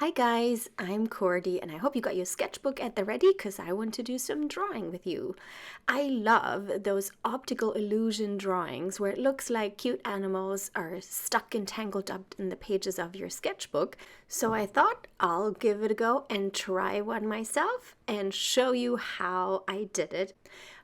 Hi guys, I'm Cordy and I hope you got your sketchbook at the ready because I want to do some drawing with you. I love those optical illusion drawings where it looks like cute animals are stuck and tangled up in the pages of your sketchbook. So I thought I'll give it a go and try one myself and show you how I did it.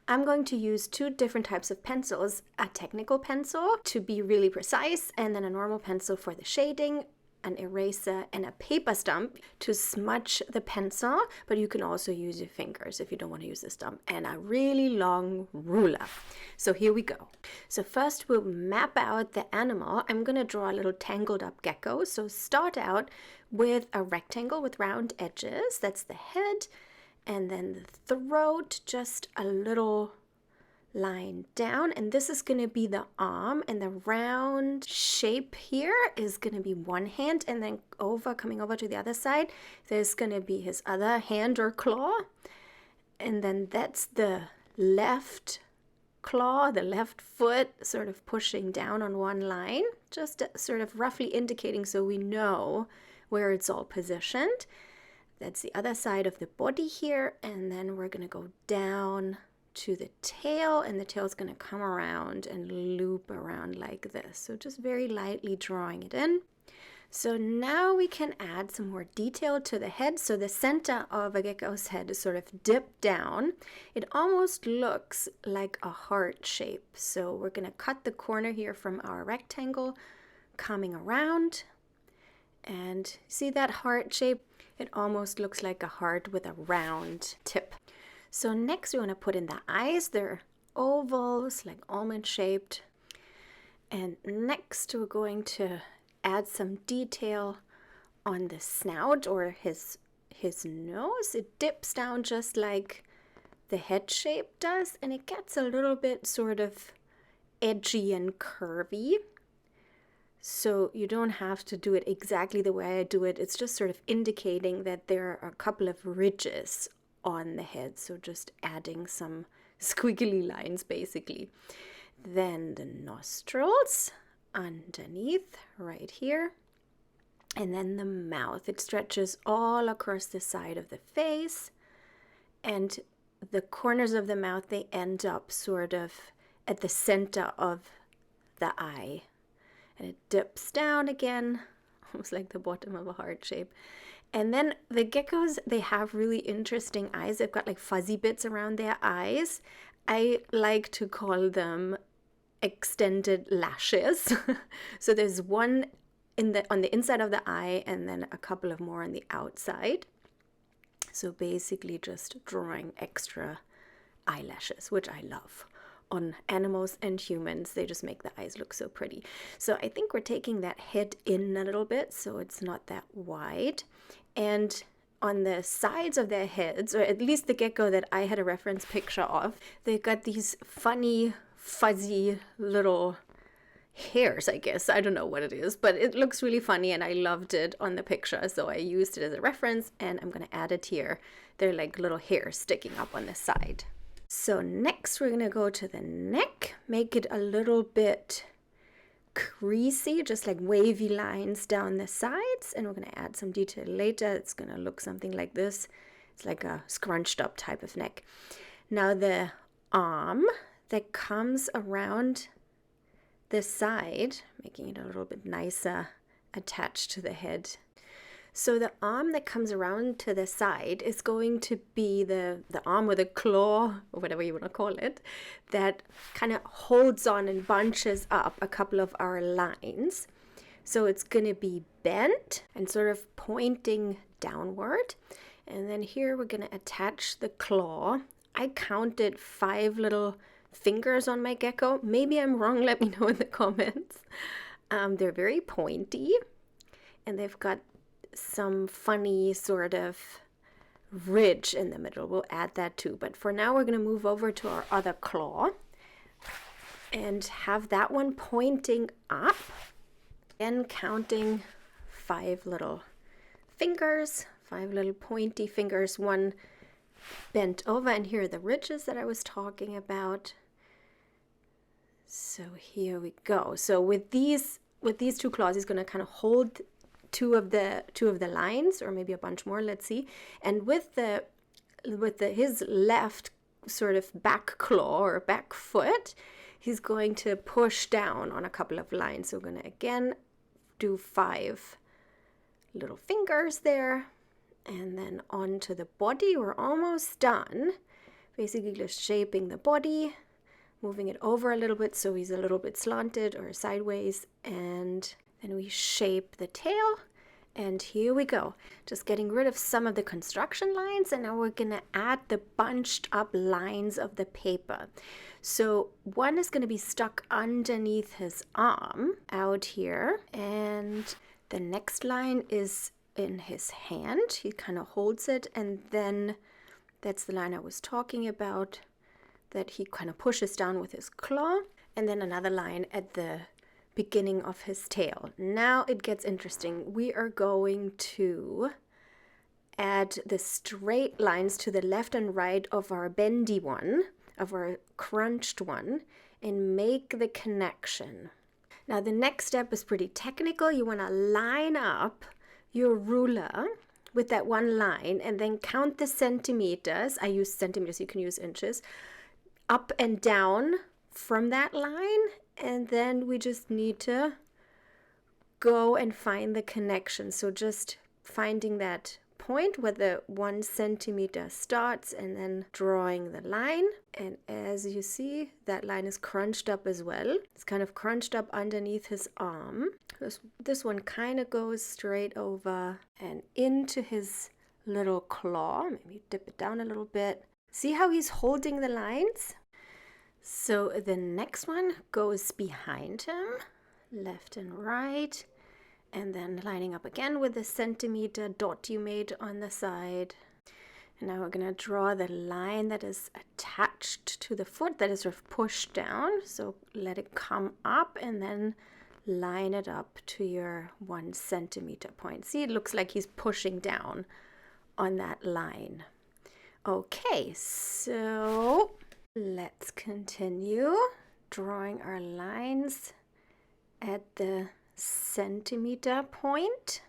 I'm going to use two different types of pencils, a technical pencil to be really precise and then a normal pencil for the shading, an eraser and a paper stump to smudge the pencil, but you can also use your fingers if you don't want to use the stump, and a really long ruler. So here we go. So first we'll map out the animal. I'm going to draw a little tangled up gecko. So start out with a rectangle with round edges. That's the head, and then the throat, just a little line down, and this is going to be the arm, and the round shape here is going to be one hand, and then coming over to the other side there's going to be his other hand or claw, and then that's the left claw, the left foot sort of pushing down on one line, just sort of roughly indicating so we know where it's all positioned. That's the other side of the body here, and then we're going to go down to the tail, and the tail is going to come around and loop around like this. So just very lightly drawing it in. So now we can add some more detail to the head. So the center of a gecko's head is sort of dipped down. It almost looks like a heart shape. So we're going to cut the corner here from our rectangle, coming around, and see that heart shape? It almost looks like a heart with a round tip. So next we want to put in the eyes. They're ovals, like almond shaped. And next we're going to add some detail on the snout or his nose. It dips down just like the head shape does, and it gets a little bit sort of edgy and curvy. So you don't have to do it exactly the way I do it. It's just sort of indicating that there are a couple of ridges on the head, so just adding some squiggly lines basically. Then the nostrils underneath right here, and then the mouth. It stretches all across the side of the face, and the corners of the mouth, they end up sort of at the center of the eye, and it dips down again, almost like the bottom of a heart shape. And then the geckos, they have really interesting eyes. They've got like fuzzy bits around their eyes. I like to call them extended lashes. So there's one on the inside of the eye, and then a couple of more on the outside. So basically just drawing extra eyelashes, which I love. On animals and humans, they just make the eyes look so pretty. So I think we're taking that head in a little bit so it's not that wide. And on the sides of their heads, or at least the gecko that I had a reference picture of, they've got these funny, fuzzy little hairs, I guess. I don't know what it is, but it looks really funny, and I loved it on the picture, so I used it as a reference, and I'm going to add it here. They're like little hairs sticking up on the side. So next we're going to go to the neck, make it a little bit creasy, just like wavy lines down the sides, and we're going to add some detail later. It's going to look something like this. It's like a scrunched up type of neck. Now the arm that comes around the side, making it a little bit nicer attached to the head. So the arm that comes around to the side is going to be the arm with a claw, or whatever you want to call it, that kind of holds on and bunches up a couple of our lines. So it's going to be bent and sort of pointing downward. And then here we're going to attach the claw. I counted 5 little fingers on my gecko. Maybe I'm wrong, let me know in the comments. They're very pointy, and they've got some funny sort of ridge in the middle. We'll add that too, but for now we're going to move over to our other claw and have that one pointing up, and counting 5 little fingers, 5 little pointy fingers, one bent over, and here are the ridges that I was talking about. So here we go. So with these two claws, he's going to kind of hold two of the lines, or maybe a bunch more, let's see. And with his left sort of back claw or back foot, he's going to push down on a couple of lines. So we're going to again do 5 little fingers there, and then onto the body. We're almost done. Basically just shaping the body, moving it over a little bit so he's a little bit slanted or sideways, and then we shape the tail. And here we go, just getting rid of some of the construction lines, and now we're gonna add the bunched up lines of the paper. So one is gonna be stuck underneath his arm out here, and the next line is in his hand. He kind of holds it, and then that's the line I was talking about, that he kind of pushes down with his claw, and then another line at the beginning of his tail. Now it gets interesting. We are going to add the straight lines to the left and right of our bendy one, of our crunched one, and make the connection. Now the next step is pretty technical. You want to line up your ruler with that one line and then count the centimeters. I use centimeters, you can use inches, up and down from that line, and then we just need to go and find the connection. So just finding that point where the 1 centimeter starts and then drawing the line. And as you see, that line is crunched up as well. It's kind of crunched up underneath his arm. This one kind of goes straight over and into his little claw. Maybe dip it down a little bit. See how he's holding the lines? So the next one goes behind him, left and right, and then lining up again with the centimeter dot you made on the side. And now we're going to draw the line that is attached to the foot, that is sort of pushed down. So let it come up and then line it up to your 1 centimeter point. See, it looks like he's pushing down on that line. Okay, so let's continue drawing our lines at the centimeter point.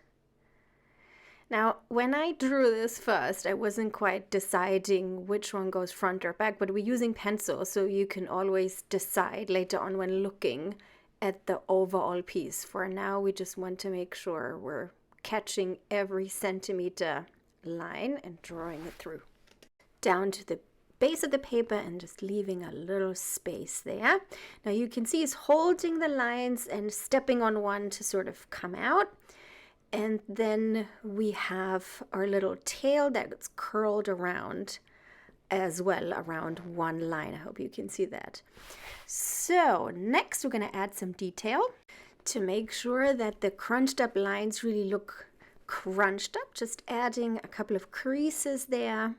Now, when I drew this first, I wasn't quite deciding which one goes front or back, but we're using pencil, so you can always decide later on when looking at the overall piece. For now, we just want to make sure we're catching every centimeter line and drawing it through down to the base of the paper and just leaving a little space there. Now you can see he's holding the lines and stepping on one to sort of come out. And then we have our little tail that's curled around as well, around one line. I hope you can see that. So next we're going to add some detail to make sure that the crunched up lines really look crunched up. Just adding a couple of creases there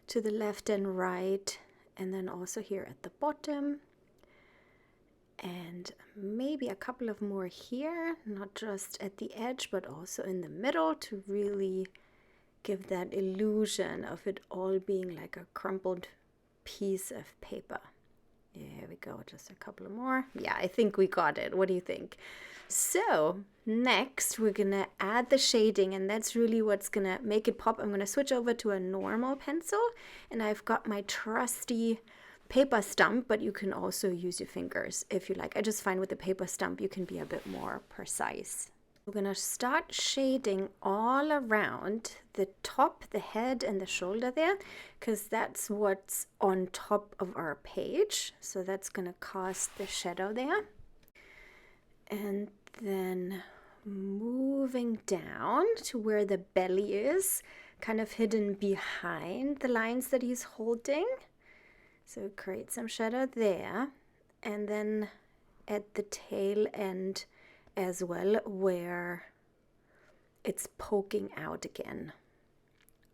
to the left and right, and then also here at the bottom, and maybe a couple of more here, not just at the edge but also in the middle, to really give that illusion of it all being like a crumpled piece of paper. There we go, just a couple of more. Yeah, I think we got it. What do you think? So next we're gonna add the shading, and that's really what's gonna make it pop. I'm gonna switch over to a normal pencil, and I've got my trusty paper stump, but you can also use your fingers if you like. I just find with the paper stump you can be a bit more precise. We're gonna start shading all around the top, the head and the shoulder there, because that's what's on top of our page. So that's gonna cast the shadow there. And then moving down to where the belly is, kind of hidden behind the lines that he's holding. So create some shadow there. And then at the tail end as well, where it's poking out again.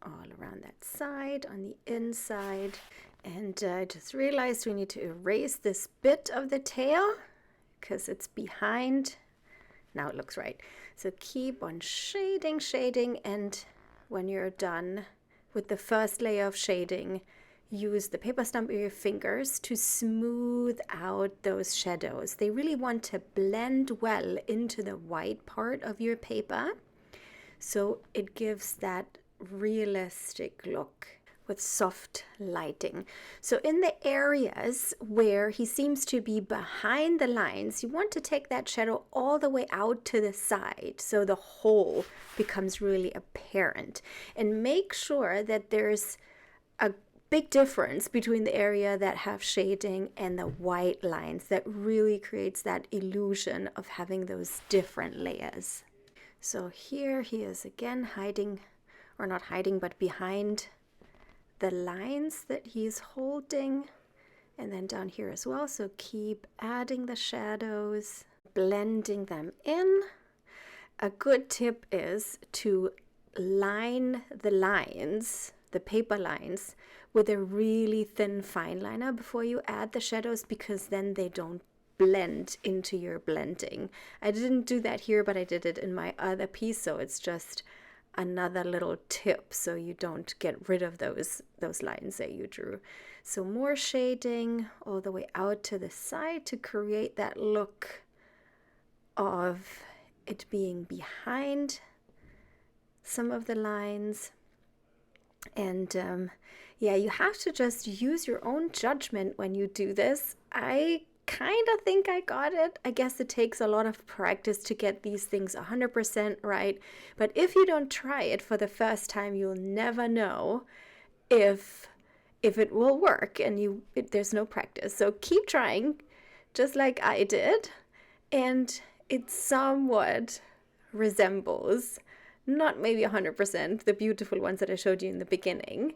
All around that side, on the inside. And I just realized we need to erase this bit of the tail, because it's behind. Now it looks right. So keep on shading, and when you're done with the first layer of shading, use the paper stump or your fingers to smooth out those shadows. They really want to blend well into the white part of your paper. So it gives that realistic look with soft lighting. So in the areas where he seems to be behind the lines, you want to take that shadow all the way out to the side so the hole becomes really apparent. And make sure that there's a big difference between the area that have shading and the white lines. That really creates that illusion of having those different layers. So here he is again hiding, or not hiding, but behind the lines that he's holding, and then down here as well. So keep adding the shadows, blending them in. A good tip is to line the lines, the paper lines, with a really thin fine liner before you add the shadows, because then they don't blend into your blending. I didn't do that here, but I did it in my other piece, so it's just another little tip so you don't get rid of those lines that you drew. So more shading all the way out to the side to create that look of it being behind some of the lines. And yeah, you have to just use your own judgment when you do this. I kind of think I got it. I guess it takes a lot of practice to get these things 100% right. But if you don't try it for the first time, you'll never know if it will work, and there's no practice. So keep trying, just like I did, and it somewhat resembles, not maybe 100%, the beautiful ones that I showed you in the beginning,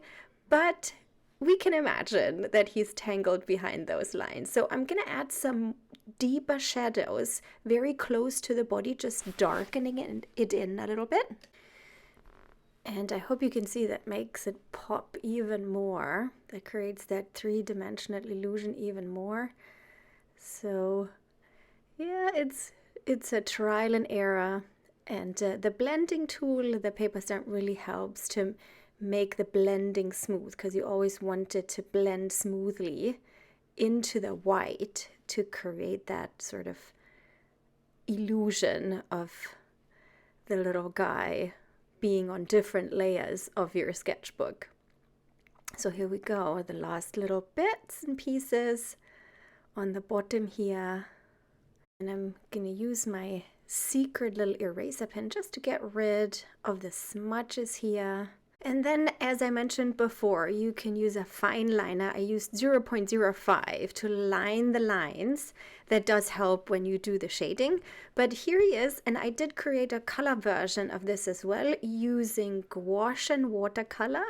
but we can imagine that he's tangled behind those lines. So I'm going to add some deeper shadows very close to the body, just darkening it in a little bit. And I hope you can see that makes it pop even more. That creates that three-dimensional illusion even more. So yeah, it's a trial and error. And the blending tool, the paper stamp, really helps to make the blending smooth, because you always want it to blend smoothly into the white to create that sort of illusion of the little guy being on different layers of your sketchbook. So here we go, the last little bits and pieces on the bottom here. And I'm going to use my secret little eraser pen just to get rid of the smudges here. And then, as I mentioned before, you can use a fine liner. I used 0.05 to line the lines. That does help when you do the shading. But here he is, and I did create a color version of this as well using gouache and watercolor.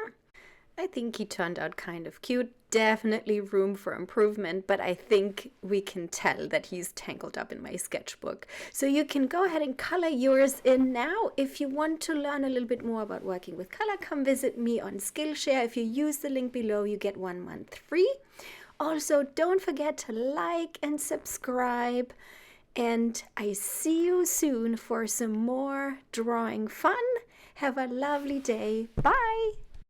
I think he turned out kind of cute. Definitely room for improvement, but I think we can tell that he's tangled up in my sketchbook. So you can go ahead and color yours in now. If you want to learn a little bit more about working with color, come visit me on Skillshare. If you use the link below, you get 1 month free. Also, don't forget to like and subscribe. And I see you soon for some more drawing fun. Have a lovely day. Bye!